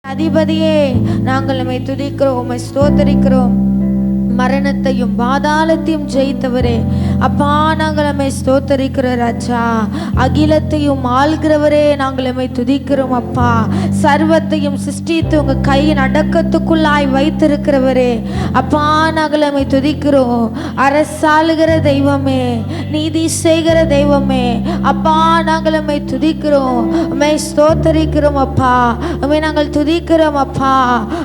அதிபதியே, நாங்கள் உம்மை துதிக்கிறோம், உம்மை ஸ்தோத்தரிக்கிறோம். மரணத்தையும் பாதாளத்தையும் ஜெயித்தவரே, அப்பா நாங்கள் உம்மை ஸ்தோத்தரிக்கிறோம் ராஜா. அகிலத்தையும் ஆள்கிறவரே, நாங்கள் உம்மை துதிக்கிறோம் அப்பா. சர்வத்தையும் சிருஷ்டித்து உங்க கையின் அடக்கத்துக்குள்ளாய் வைத்திருக்கிறவரே, அப்பா நாங்கள் உம்மை துதிக்கிறோம். அரசாளுகிற தெய்வமே, நீதி செய்கிற தெய்வமே, அப்பா நாங்கள் உம்மை துதிக்கிறோம், உம்மை ஸ்தோத்தரிக்கிறோம் அப்பா. உம்மை நாங்கள் துதிக்கிறோம் அப்பா.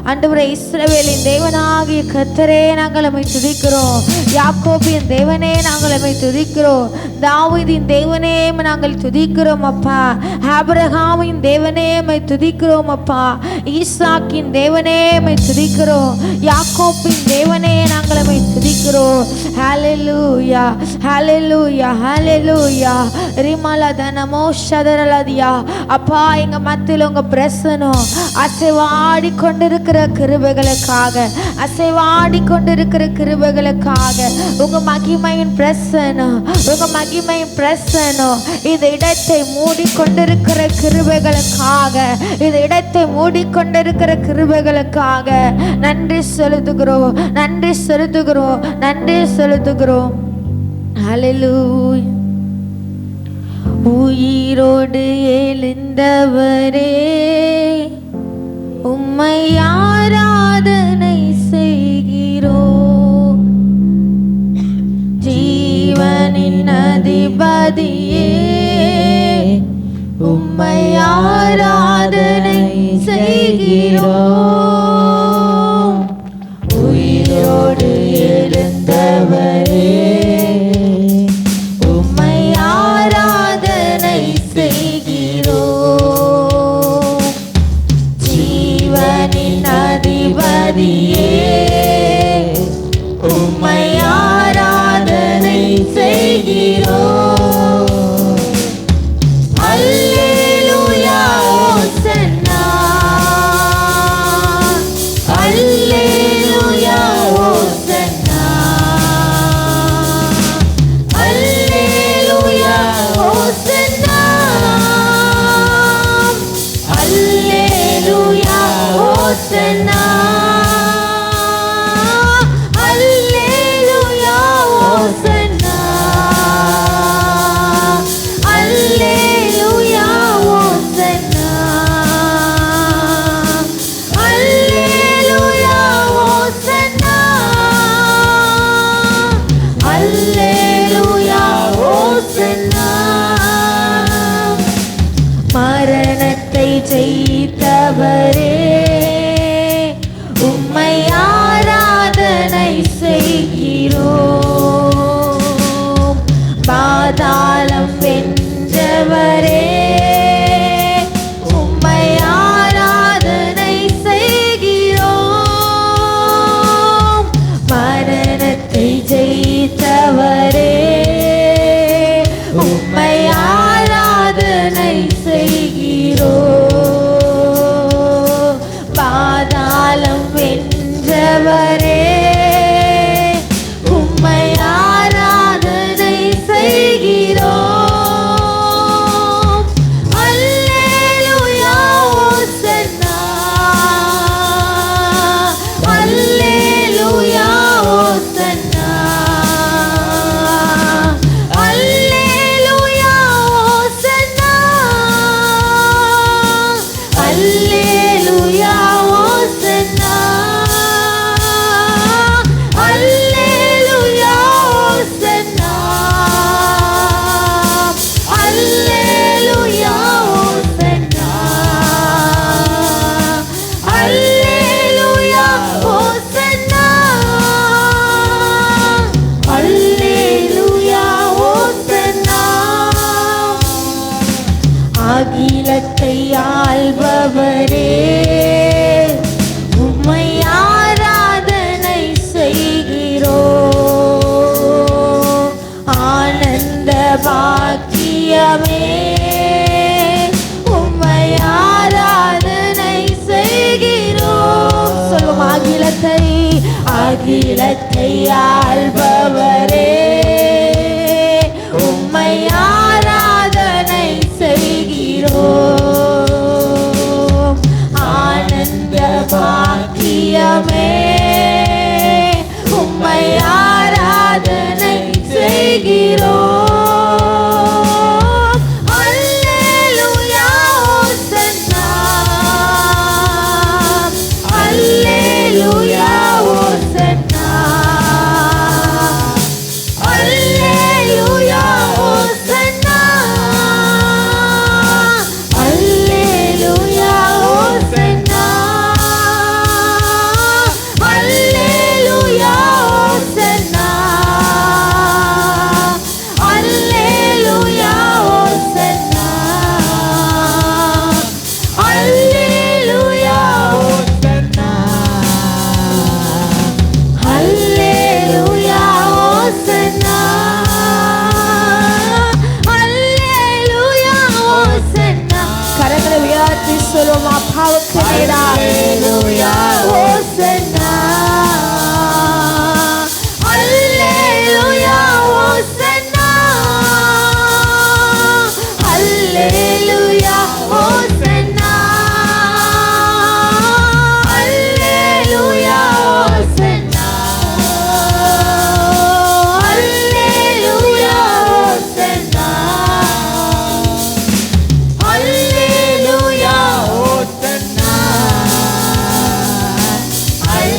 ஆண்டவரே, இஸ்ரவேலின் தேவனாகிய கர்த்தரே, நாங்கள் உம்மை துதிக்கிறோம். யாக்கோபின் தேவனே, நாங்கள் உம்மை துதிக்கிறோம். தாவீதின் தேவனே, நாங்கள் துதிக்கிறோம் அப்பா. ஆபிரகாமின் தேவனே, உம்மை துதிக்கிறோம் அப்பா. ஈசாக்கின் தேவனே, உம்மை துதிக்கிறோம். யாக்கோபின் தேவனே, நாங்கள் உம்மை துதிக்கிறோம். ஹல்லேலூயா, ஹல்லேலூயா, ஹல்லேலூயா. ரிமலா தனமோ ஷதரலதியா. அப்பா, எங்க மத்தியில் உங்க பிரசனம் அசைவாடி கொண்டிருக்கிற கிருபைகளுக்காக, அசைவாடி கொண்டிருக்கிற கிருபைகளுக்காக, உங்க மகிமையின் பிரசனம், உங்க மகிமையின் பிரசனம் இந்த இடத்தை மூடிக்கொண்டிருக்கிற கிருபைகளுக்காக, இந்த இடத்தை மூடிக்கொண்டிருக்கிற கிருபைகளுக்காக நன்றி செலுத்துகிறோம், நன்றி செலுத்துகிறோம், நன்றி செலுத்துகிறோம். ஹல்லேலூயா. உயிரோடு எழுந்தவரே, உம்மை ஆராதனை செய்கிறோம். ஜீவனின் அதிபதியே, உம்மை ஆராதனை செய்கிறோம். உயிரோடு எழுந்தவரே, உம்மை ஆராதனை செய்கிறோம். ஜீவனின் அதிபதியே, உம்மை ஆராதனை செய்கிறோம். அல்லேலூயா, ஓசன்னா, அல்லேலூயா, ஓசன்னா, அல்லேலூயா, ஓசன்னா, அல்லேலூயா, ஓசன்னா, அல்லேலூயா, ஓசன்னா, அல்லேலூயா, ஓசன்னா, அல்லேலூயா, ஓசன்னா, அல்லேலூயா, ஓசன்னா. மரணத்தை ஜெயித்தவரே, உம்மை ஆராதனை செய்கிறோம். பாதாளம் வென்றவரே, உம்மை ஆராதனை செய்கிறோம். மரணத்தை ஜெயித்தவரே, உம்மை ஆராதனை செய்கிறோம். பாதாளம் வென்றவரே, உம்மை ஆராதனை செய்கிறோம். அல்லேலூயா, ஓசன்னா, அல்லேலூயா, ஓசன்னா, அல்லேலூயா, ஓசன்னா, அல்லேலூயா, ஓசன்னா, அல்லேலூயா, ஓசன்னா, அல்லேலூயா, ஓசன்னா, அல்லேலூயா, ஓசன்னா, அல்லேலூயா, ஓசன்னா. அகிலத்தை ஆள்பவரே, உம்மை ஆராதனை செய்கிறோம். ஆனந்த பாக்கியமே, உம்மை ஆராதனை செய்கிறோம். சொல்லும் அகிலத்தை, அகிலத்தை ஆள்பவரே, உம்மை ஆராதனை செய்கிறோம். ஆனந்த தெய்வமே உம்மை ஆராதனை செய்கிறோம். அல்லேலூயா ஓசன்னா, அல்லேலூயா ஓசன்னா, அல்லேலூயா ஓசன்னா, அல்லேலூயா ஓசன்னா, அல்லேலூயா ஓசன்னா, அல்லேலூயா ஓசன்னா, அல்லேலூயா ஓசன்னா, அல்லேலூயா ஓசன்னா, அல்லேலூயா ஓசன்னா. கரங்களை உயர்த்தி சொல்லுவோம் அப்பாவுக்கு நேராக. அல்லேலூயா ஓசன்னா, அல்லேலூயா ஓசன்னா, அல்லேலூயா ஓசன்னா, அல்லேலூயா ஓசன்னா, அல்லேலூயா ஓசன்னா, அல்லேலூயா ஓசன்னா, அல்லேலூயா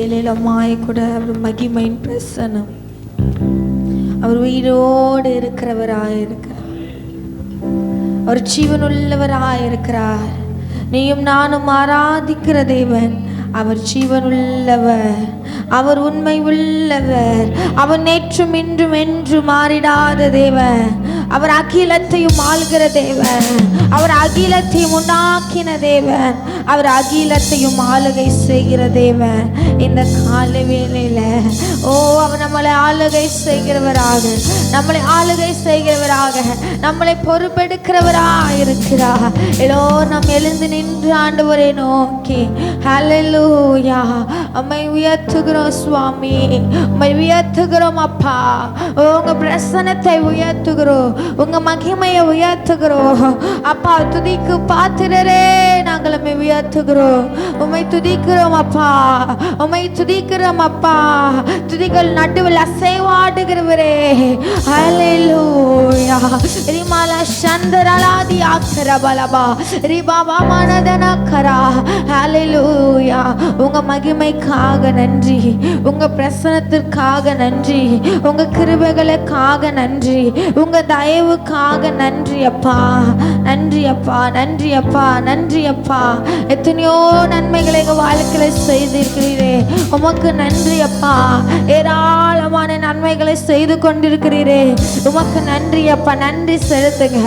வேலையிலமாய் கூட அவர் மகிமையின் பிரசனம், அவர் உயிரோடு இருக்கிறவராயிருக்கிறார், அவர் ஜீவனுள்ளவராயிருக்கிறார். நீயும் நானும் ஆராதிக்கிற தேவன் அவர் ஜீவனுள்ளவர், அவர் உண்மை உள்ளவர், அவர் நேற்றும் இன்றும் என்று மாறிடாத தேவன், அவர் அகிலத்தையும் ஆள்கிற தேவன், அவர் அகிலத்தையும் உண்டாக்கின தேவன், அவர் அகிலத்தையும் ஆளுகை செய்கிற தேவன். இந்த கால வேளையில அவர் நம்மளை ஆளுகை செய்கிறவராக, நம்மளை ஆளுகை செய்கிறவராக, நம்மளை பொறுப்பெடுக்கிறவராக இருக்கிறார். நாம் எழுந்து நின்று ஆண்டவரை நோக்கி ஹல்லேலூயா அம்மை உயர்த்துகிறோம் சுவாமி, உம்மை உயர்த்துகிறோம் அப்பா. உங்க பிரசன்னத்தை உயர்த்துகிறோம், உங்க மகிமையை உயர்த்துகிறோம் அப்பா. துதிக்கு பாத்திரரே நாங்கள் உம்மை உயர்த்துகிறோம், உம்மை துதிக்கிறோம் அப்பா, உம்மை துதிக்கிறோம் அப்பா. துதிகள் நடுவில் அசைவாடுகிறவரே ஹல்லேலூயா. ரிமாலா சந்தரலாதி ஆக்கரபலபா ரிபாபா மனதனக்கரா ஹல்லேலூயா. உங்க மகிமைக்காக நன்றி, உங்க பிரசன்னத்திற்காக நன்றி, உங்க கிருபைகளுக்காக நன்றி, உங்க தயவுக்காக நன்றி அப்பா, நன்றி அப்பா, நன்றி அப்பா, நன்றி அப்பா. எத்தனையோ நன்மைகளை எங்க வாழ்க்கையில செய்திருக்கிறீரே, உமக்கு நன்றி அப்பா. ஏராளமான நன்மைகளை செய்து கொண்டிருக்கிறீரே, உமக்கு நன்றி அப்பா. நன்றி செலுத்துங்க.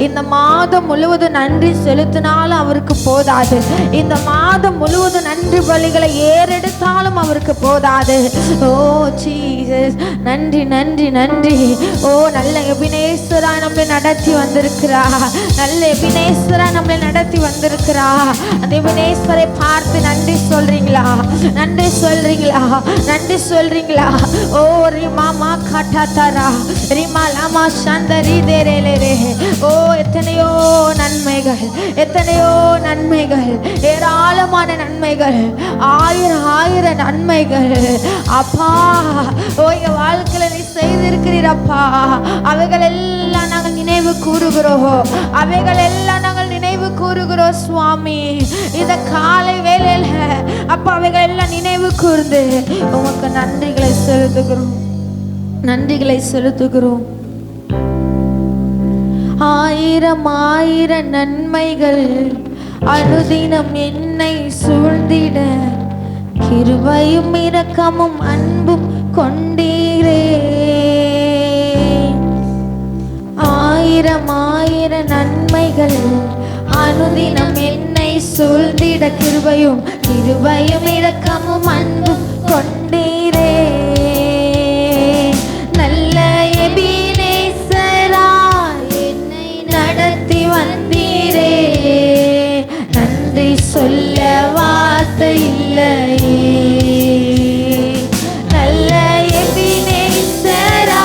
இந்த மாதம் முழுவதும் நன்றி செலுத்தினாலும் அவருக்கு போதாது, இந்த மாதம் முழுவதும் நன்றி பலிகளை ஏறெடுத்தாலும் அவருக்கு போதாது. ஓ ஜீசஸ், நன்றி நன்றி நன்றி. ஓ நல்ல எபினேஸ்வரா நம்மளை நடத்தி வந்திருக்கிறா, நல்ல எபினேஸ்வரா நம்மளை நடத்தி வந்திருக்கிறா. அந்த எபினேஸ்வரை பார்த்து நன்றி சொல்றீங்களா? நன்றி சொல்றீங்களா? நன்றி சொல்றீங்களா? ஓ ரிமாமா காட்டாத்தாரா ரிமா லாமா சந்தரி தேரேலே. ஓ எத்தனையோ நன்மைகள், எத்தனையோ நன்மைகள், ஏராளமான நன்மைகள், ஆயிரம் ஆயிரம் நன்மைகள் அப்பா. ஓ எங்க வாழ்க்கையில நீ செய்திருக்கிறீரப்பா. அவைகள் எல்லாம் நாங்கள் நினைவு கூறுகிறோம், அவைகள் எல்லாம் நாங்கள் நினைவு கூறுகிறோம் சுவாமி. இந்த காலை வேளையில அப்பா அவைகள் எல்லாம் நினைவு கூர்ந்து உமக்கு நன்றிகளை செலுத்துகிறோம், நன்றிகளை செலுத்துகிறோம். ஆயிரம் ஆயிரம் நன்மைகள் அனுதினம் என்னை சூழ்ந்திட, கிருபையும் இரக்கமும் அன்பும் கொண்டீரே. ஆயிரம் ஆயிரம் நன்மைகள் அனுதினம் என்னை சூழ்ந்திட, கிருபையும் இரக்கமும் அன்பும் கொண்டீரே. நல்ல எபினேசரா என்னை நடத்தி வந்தீரே, நன்றி சொல்ல வார்த்தை இல்லையே. நல்ல எபினேசரா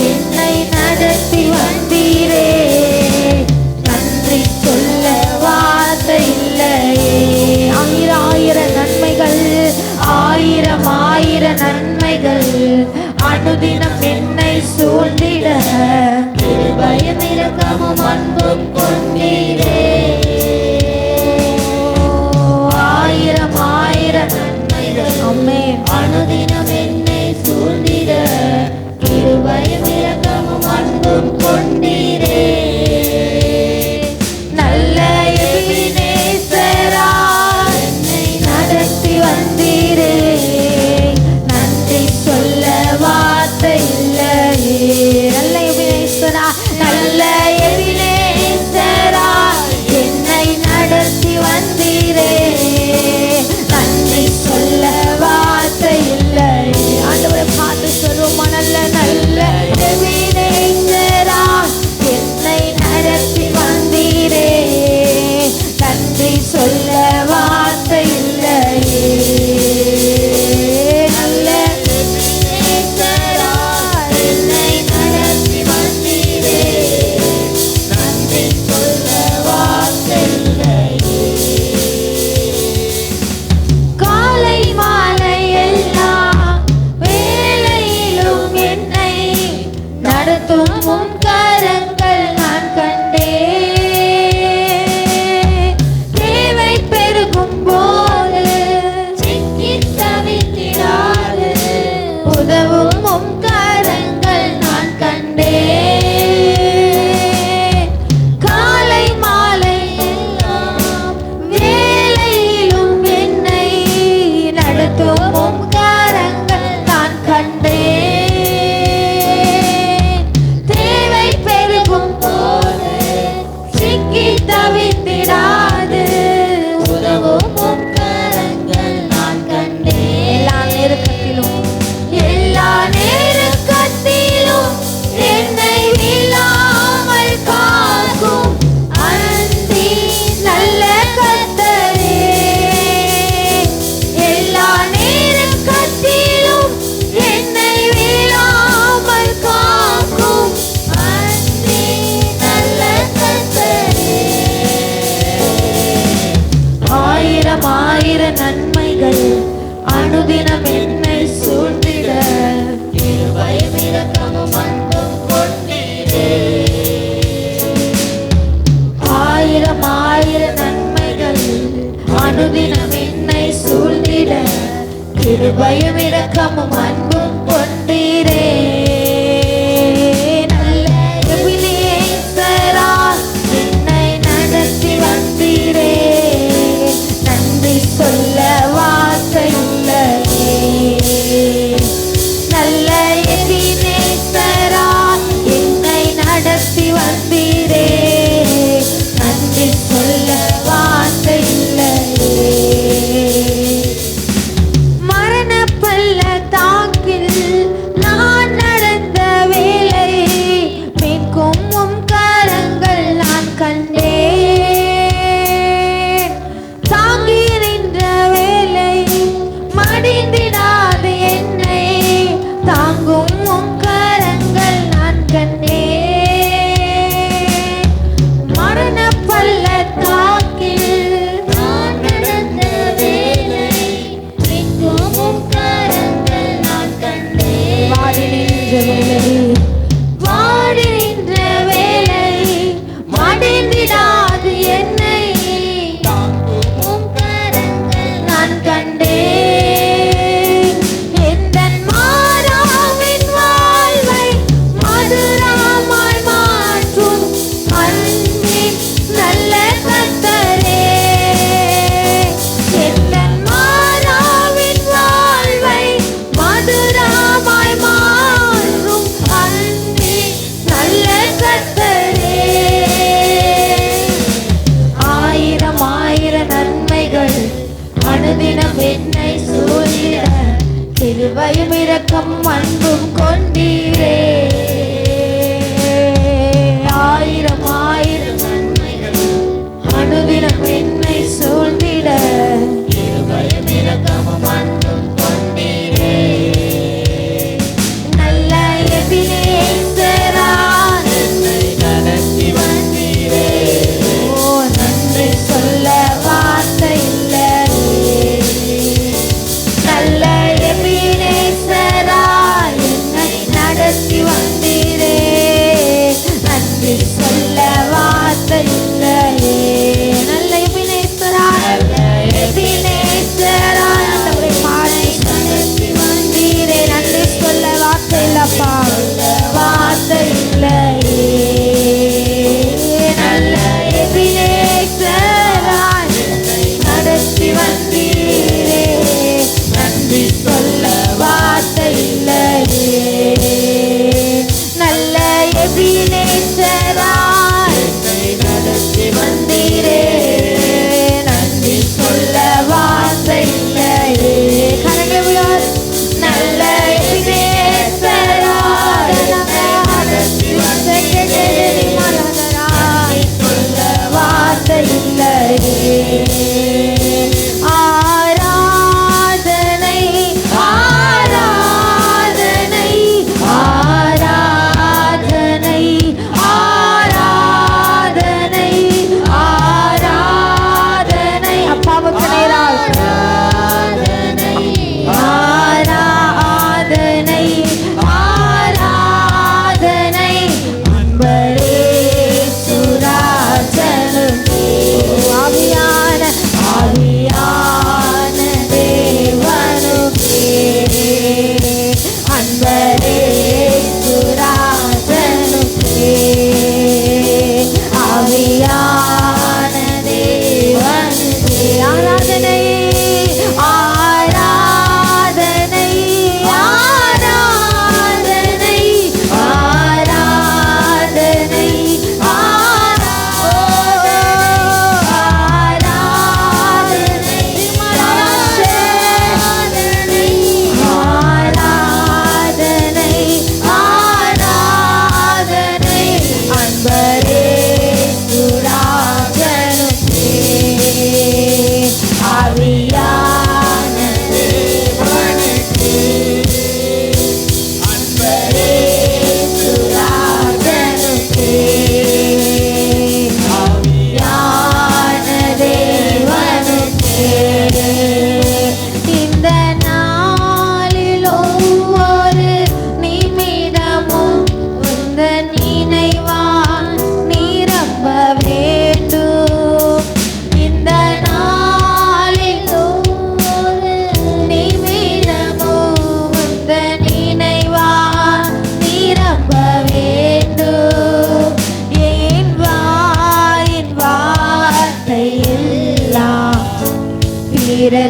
என்னை நடத்தி வந்தீரே, நன்றி சொல்ல வார்த்தை இல்லையே. ஆயிரம் ஆயிரம் நன்மைகள், ஆயிரம் ஆயிரம் நன்மைகள் அனுதினம் என்னை சூழ்ந்திட, கிருபையும் இரக்கமும் அன்பும் கொண்டீரே. ஆயிரம் ஆயிரம் நன்மைகள் அனுதினம் என்னை சூழ்ந்திட, கிருபையும் இரக்கமும் அன்பும் கொண்டீரே. நல்ல எபினேசரா என்னை நடத்தி வந்தீரே, நன்றி சொல்ல வார்த்தை இல்லையே. நல்ல எபினேசரா, நல்ல எபினேசரா என்னை நடத்தி வந்தீரே, நன்றி சொல்ல வார்த்தை இல்லையே. கிருபையும் இரக்கமும் அன்பும் கொண்டீரே. நல்ல எபினேசராய் என்னை நடத்தி வந்தீரே. நன்றி சொல்ல வார்த்தை இல்லையே. நல்ல எபினேசராய் என்னை நடத்தி வந்தீரே. நன்றி சொல்ல வார்த்தை இல்லையே. மரண பள்ளத்தாக்கில் நான் நடந்த வேளை மீட்கும் உம் கரங்கள் நான் கண்டேன். தாங்கி நின்ற வேளை மடிந்திடாது என்னை தாங்கும் உம் கரங்கள் நான் கண்டேன். மரண பள்ளத்தாக்கில் நான் நடந்த வேளை மீட்கும் உம் கரங்கள் நான் கண்டேன். வாடி நின்ற வேளை மடிந்திடாது என்னை தாங்கும் உம் கரங்கள் நான் கண்டேன். எந்தன் மாறாவின் வாழ்வை மதுரமாய் மாற்றும் அன்பின் நல்ல கர்த்தரே. எந்தன் மாறாவின் வாழ்வை மதுரமாய் மாற்றும் அன்பின் நல்ல கர்த்தரே. ஆயிரம் ஆயிரம் நன்மைகள் அனுதினம் என்னை சூழ்ந்திட கிருபையும் இரக்கமும் அன்பும் கொண்டீரே. ஆயிரம் ஆயிரம் நன்மைகள் அனுதினம் என்னை சூழ்ந்திட கிருபையும் இரக்கமும் அன்பும் கொண்டீரே. நல்ல எபினேசராய் என்னை நடத்தி வந்தீரே. ஓ நன்றி சொல்ல வார்த்தை இல்லையே. நல்ல எபினேசராய் என்னை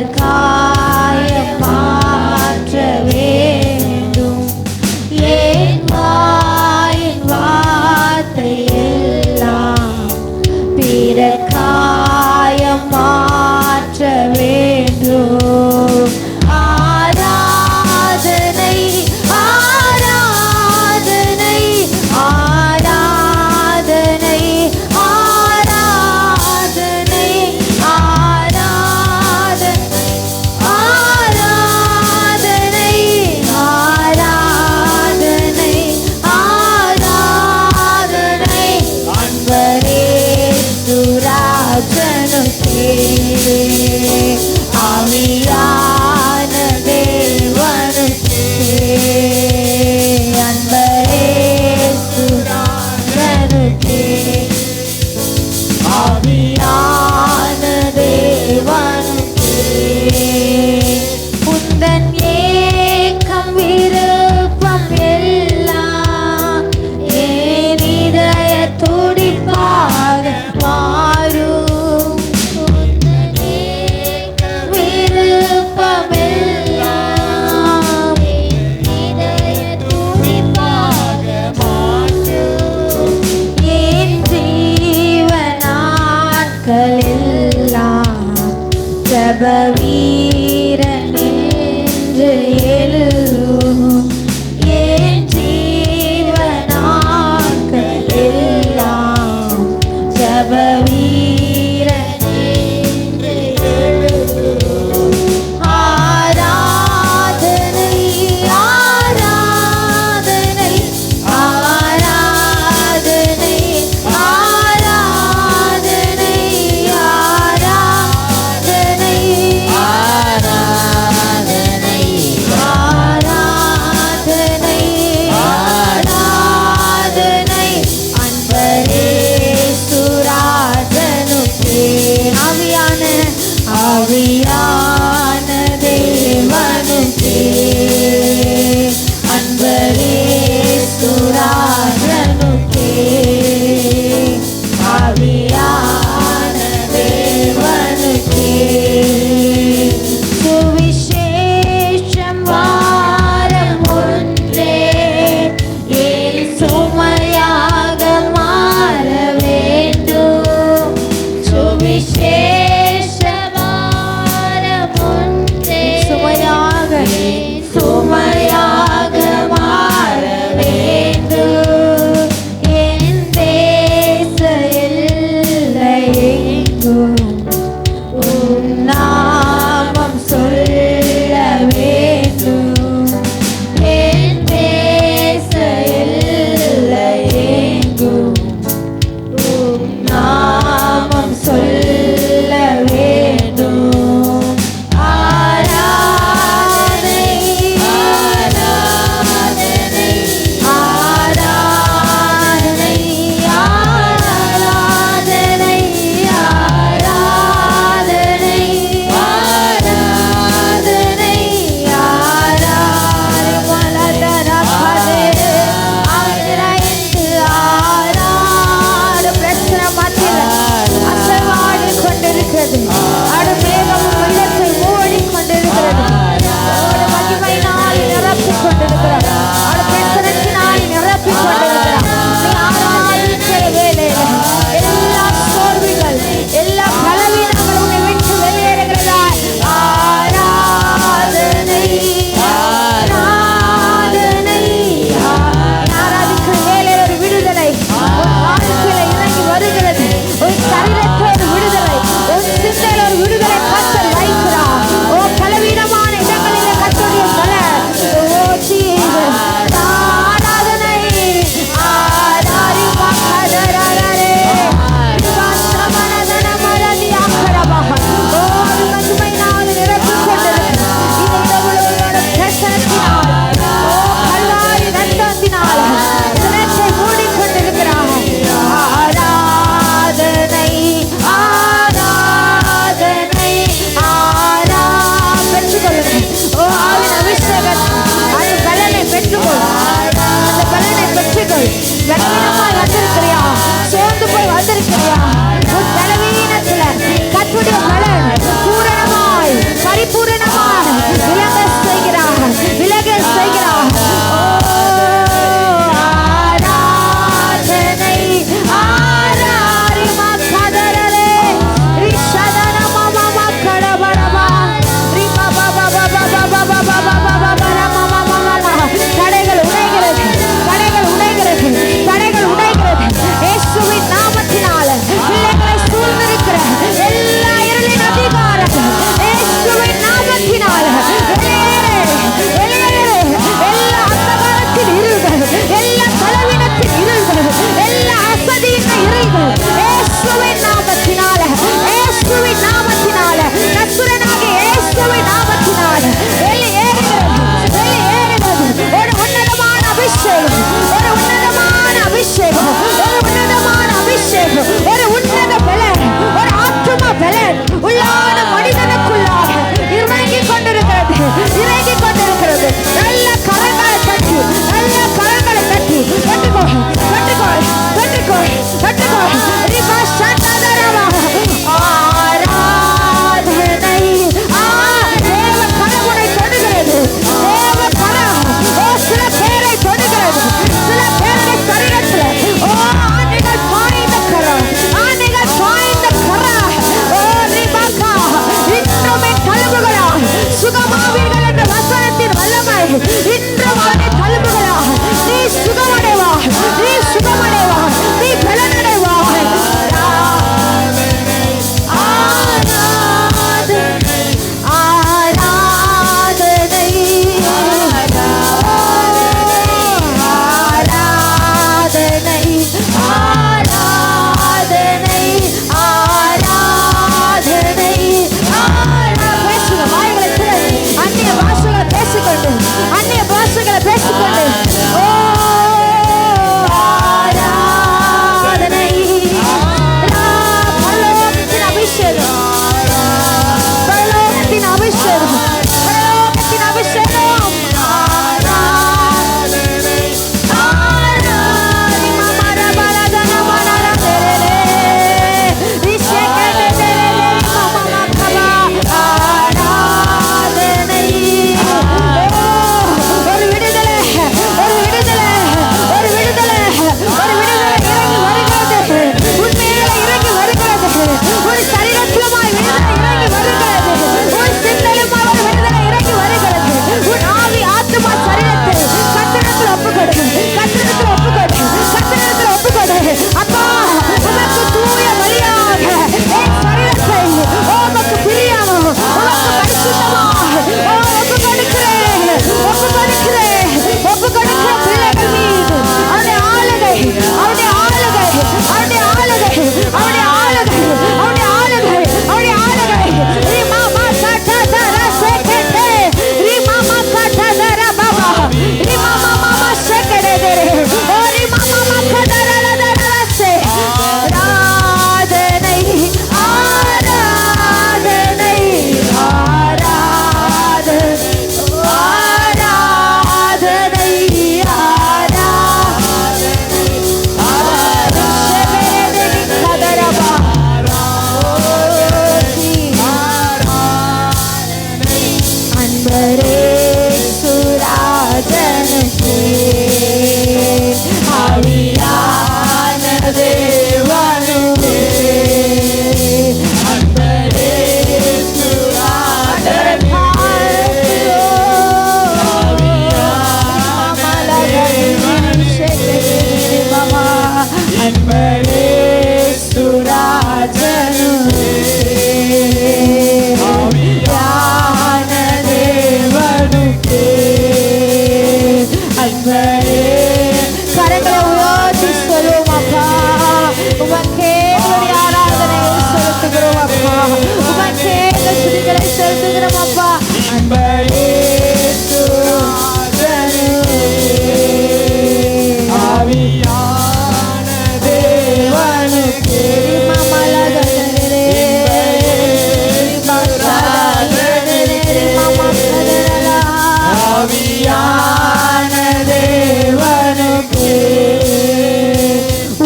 காயம் மாற்ற வேண்டும். என் வாயின் வார்த்தை எல்லாம் பிறர் காயம் மாற்ற வேண்டும். ஆராதனை ஆராதனை ஆராதனை ஆராதனை ஆராதனை அன்பரேசுராஜனுக்கே ஆவியான தேவனுக்கே கரங்களை உயர்த்தி சொல்லுவோம் அப்பா, உமக்கே ஆராதனை செலுத்துகிறோம் அப்பா, உமக்கே துதிகளை செலுத்துகிறோம் அப்பா. ஆவியான தேவனுக்கே ஆவியான தேவனுக்கே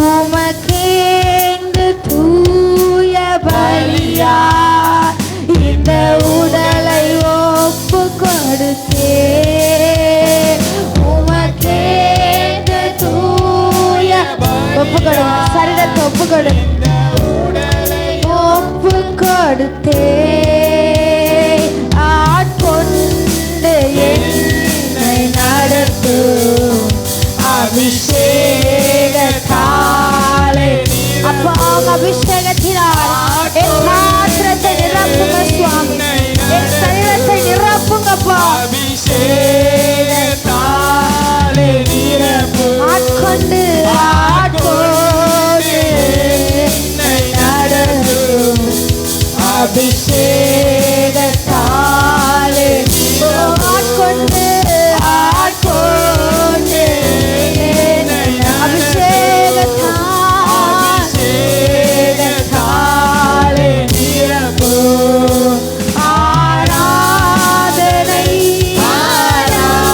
உமக்கே தூய பலியா இந்த உடலை ஒப்பு கொடுத்தே, உமக்கே தூய ஒப்பு கொடு, சரீரத்தை ஒப்பு கொடு, ஒப்பு கொடுத்தே ஆட்கொண்டு என்னை நடத்தும் அபிஷேகத்தாலே. அப்பா அபிஷேகத்தினால் என் பாத்திரத்தை நிரப்புங்க சுவாமி, என் சரீரத்தை நிரப்புங்கப்பா. அபிஷேகத்தாலே ஆட்கொண்டு ஆட்கொண்டு என்னை நடத்தும் அபிஷேகத்தாலே ஆட்கொண்டு ஆட்கொண்டு அபிஷேகத்தாலே நிரப்பு. ஆராதனை ஆராதனை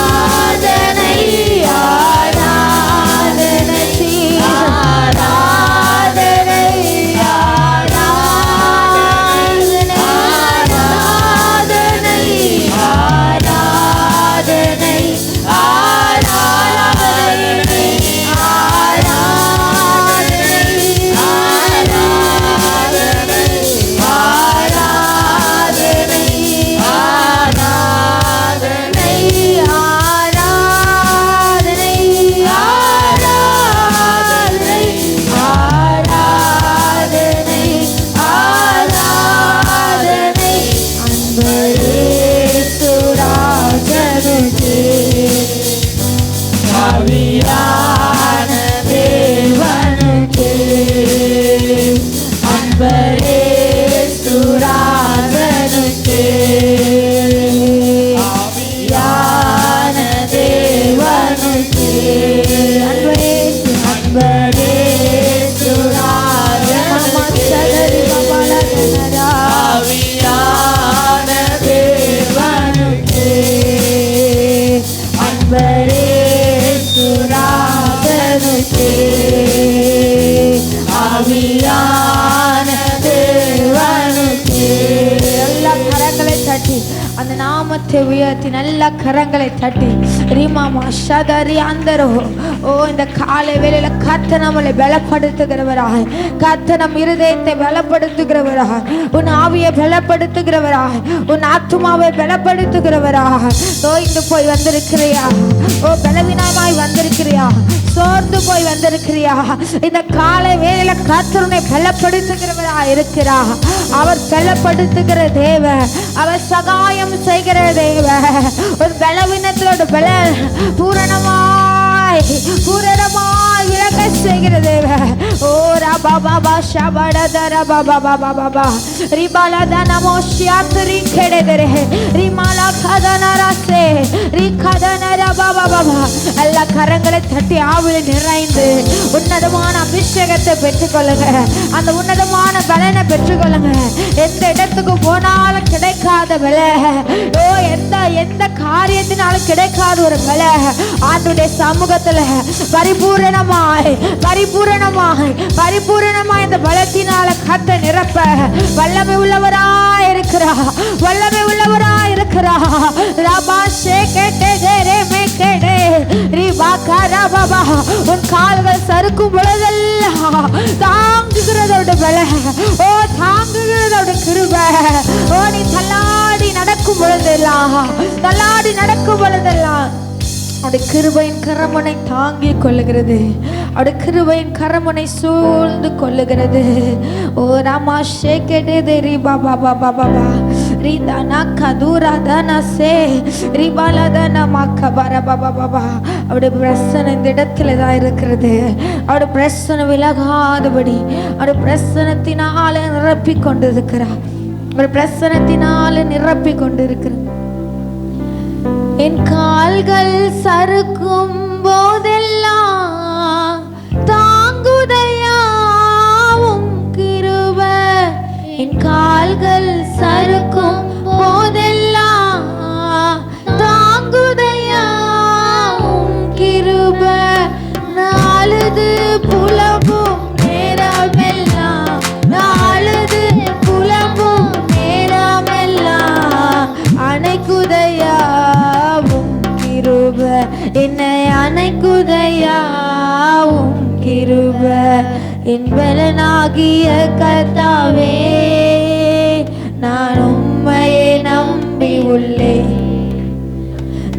ஆராதனை ஆராதனை ஆராதனை ஆராதனை ஆராதனை ஆராதனை ஆவியான தேவனுக்கே அன்பரேசுராஜனுக்கே ஆவியான தேவனுக்கே அன்பரேசுராஜனுக்கே ஆவியான தேவனுக்கே அன்பரேசுராஜனுக்கே ஆவியான தேவனுக்கே. எல்லா கரங்களை தட்டி அந்த நாமத்தை உயர்த்தி நல்ல கரங்களை தட்டி ரிமாமா ஷதரி அந்தரோ. ஓ இந்த காலை வேளையில கர்த்தர் நம்மளை பலப்படுத்துகிறவராக, கர்த்தர் நம் இருதயத்தை பலப்படுத்துகிறவராக, உன் ஆவியை பலப்படுத்துகிறவராக, உன் ஆத்துமாவை பலப்படுத்துகிறவராக. தோய்ந்து போய் வந்திருக்கிறியா? ஓ பலவீனமாய் வந்திருக்கிறியா? சோர்ந்து போய் வந்திருக்கிறியா? இந்த காலை வேளையில கர்த்தருனை பலப்படுத்துகிறவராக இருக்கிறா. அவர் பலப்படுத்துகிற தேவ, அவர் சகாயம் செய்கிற தேவ. ஒரு பலவீனத்தோடு பல பூரணமாய் விளங்க செய்கிற தேவ. ஓ ரபா பாபா ஷபட ரபா பாபா பாபா ரிபாலா தனமோ ஷியாத்ரி கெடதரே ரிமாலா கதனரசே ரிகதனர பாபா பாபா. எல்லா கரங்களை தட்டி ஆவியில் நிறைந்து உன்னதமான அபிஷேகத்தை பெற்றுக்கொள்ளுங்க, அந்த உன்னதமான பலனை பெற்றுக்கொள்ளுங்க. எந்த இடத்துக்கு போனாலும் கிடைக்காத பல, ஓ எந்த காரியத்தினாலும் கிடைக்காத ஒரு பல ஆண்டுடைய சமூகத்துல பரிபூரணமாய் பரிபூரணமாய் பரிபூரணமாய் இந்த பலத்தினால கர்த்தர் நிரப்ப வல்லமை உள்ளவராய் இருக்க இருக்கிறா, வல்லமை உள்ளவரா இருக்கிறா. ரபா ஷேகெடே தெரேமே கெடே ரிபா கரபா. உன் கால்கள் சறுக்கும் பொழுதெல்லாம் தாங்குகிறதோட பல, ஓ தாங்குகிறதோட கிருபை. ஓ நீ தள்ளாடி நடக்கும் பொழுதெல்லாம், தள்ளாடி நடக்கும் பொழுதெல்லாம் அவருடைய கிருபையின் கரமனை தாங்கிக் கொள்ளுகிறது, அவருடைய கிருபையின் கரமனை சூழ்ந்து கொள்ளுகிறது. ஓ ராமா ஷேகெடே தெரி பாபா பாபா பாபா ரிதானா கதுராதானா சே ரிபாலாதானா மக்கபர பாபா பாபா. அவருடைய பிரசன்னம் இந்த இடத்துல தான் இருக்கிறது. அவருடைய பிரசன்னம் விலகாதபடி அவருடைய பிரசன்னத்தினால நிரப்பி கொண்டிருக்கிறார், அவருடைய பிரசன்னத்தினால நிரப்பி கொண்டிருக்கிறார். என் கால்கள் சறுக்கும் போதெல்லாம் தாங்குதையாவும் கிருபை. என் கால்கள் சறுக்கும் போதெல்லாம் தாங்குதையாவும் கிருபை. நாளுது புலம்பும் நேரமெல்லாம், நாளுது புலம்பும் நேரமெல்லாம் அணைக்குதையாவும் கிருபை. என்னை அணைக்குதையாவும் கிருபை. என் பலனாகிய கர்த்தாவே, நான் உம்மையே நம்பி உள்ளேன்,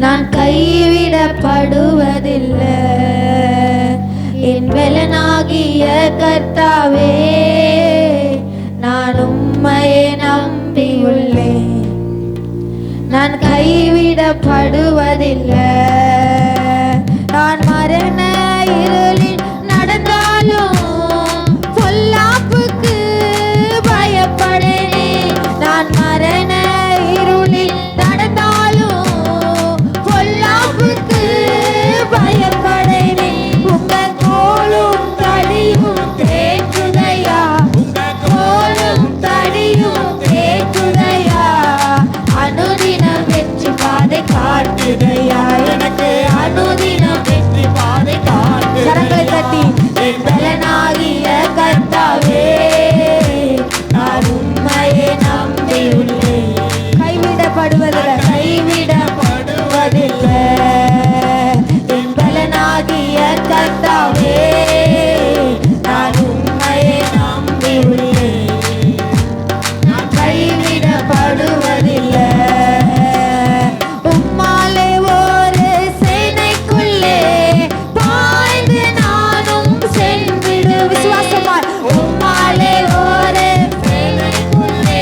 நான் கைவிடப்படுவதில்லை. என் பலனாகிய கர்த்தாவே, நான் உம்மையே நம்பி உள்ளேன், நான் கைவிடப்படுவதில்லை. நான் மரண இருளில் நடந்தாலும் பொல்லாப்புக்கு பயப்படேனே. நான் மரண இருளில் நடந்தாலும் பொல்லாப்புக்கு பயப்படேனே. உங்க கோலும் தடியும் தேற்றுதையா, உங்க கோலும் தடியும் தேற்றுதையா. அனுதினம் வெற்றி பாதை காட்டுதையா, எனக்கு அனுதினம் வெற்றி பாதை காட்டு. கரங்களை தட்டி பலனாகிய கர்த்தாவே, நான் உம்மையே நம்பி உள்ளேன், கைவிடப்படுவதில்லை, கைவிடப்படுவதில்லை. என் பலனாகிய கர்த்தாவே, நான் உம்மையே நம்பி உள்ளேன், நான் கைவிடப்படுவதில்லை. உம்மாலே ஒரு சேனைக்குள்ளே பாய்ந்து நானும் சென்றிடு. விசுவாசமாய் உம்மாலே ஒரு சேனைக்குள்ளே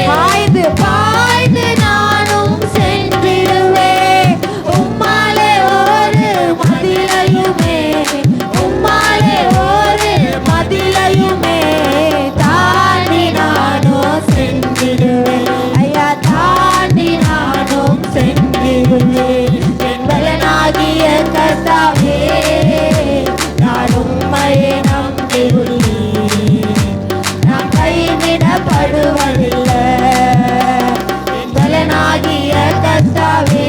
பாய்ந்து நானும் சென்றிடுவேன். உம்மாலே ஒரு மதிலையுமே, உம்மாலே ஒரு மதிலையுமே தாண்டி நானும் சென்றிடுவேன். ஐயா தாண்டி நானும் சென்றிடுவேன். என் பலனாகிய கர்த்தாவே, நான் உம்மையே நம்பி உள்ளேன், நான் கைவிடப்படுவதில்லை. என் பலனாகிய கர்த்தாவே,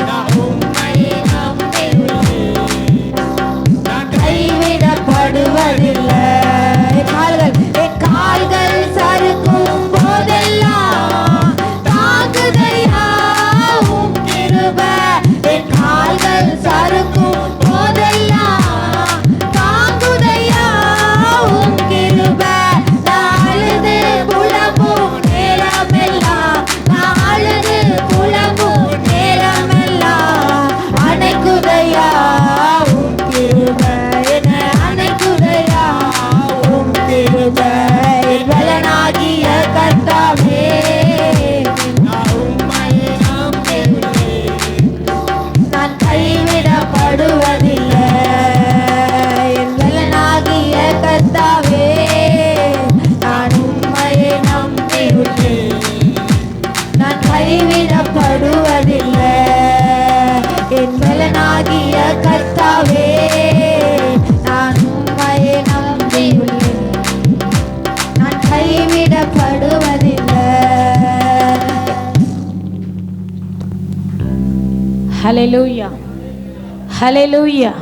நான் உம்மையே நம்பி உள்ளேன், நான் கைவிடப்படுவதில்லை. என் கால்கள் சறுக்கும் போதெல்லாம் தாங்குதையா உம் கிருபை. என் கால்கள் சறுக்கும் போதெல்லாம் தாங்குதையா உம் கிருபை. நாளுது புலம்பும் நேரமெல்லாம், நாளுது புலம்பும் நேரமெல்லாம் அணைக்குதையா உம் கிருபை. என்னை அணைக்குதையா உம் கிருபை. என் பலனாகிய கர்த்தாவே, நான் உம்மையே நம்பி உள்ளேன், நான் கைவிடப்படுவதில்லை. என் பலனாகிய கர்த்தாவே, நான் உம்மையே நம்பி உள்ளேன், நான் கைவிடப்படுவதில்லை. என் பலனாகிய கர்த்தாவே, நான் உம்மையே நம்பி உள்ளேன், நான் கைவிடப்படுவதில்லை. ஹல்லேலூயா, ஹல்லேலூயா.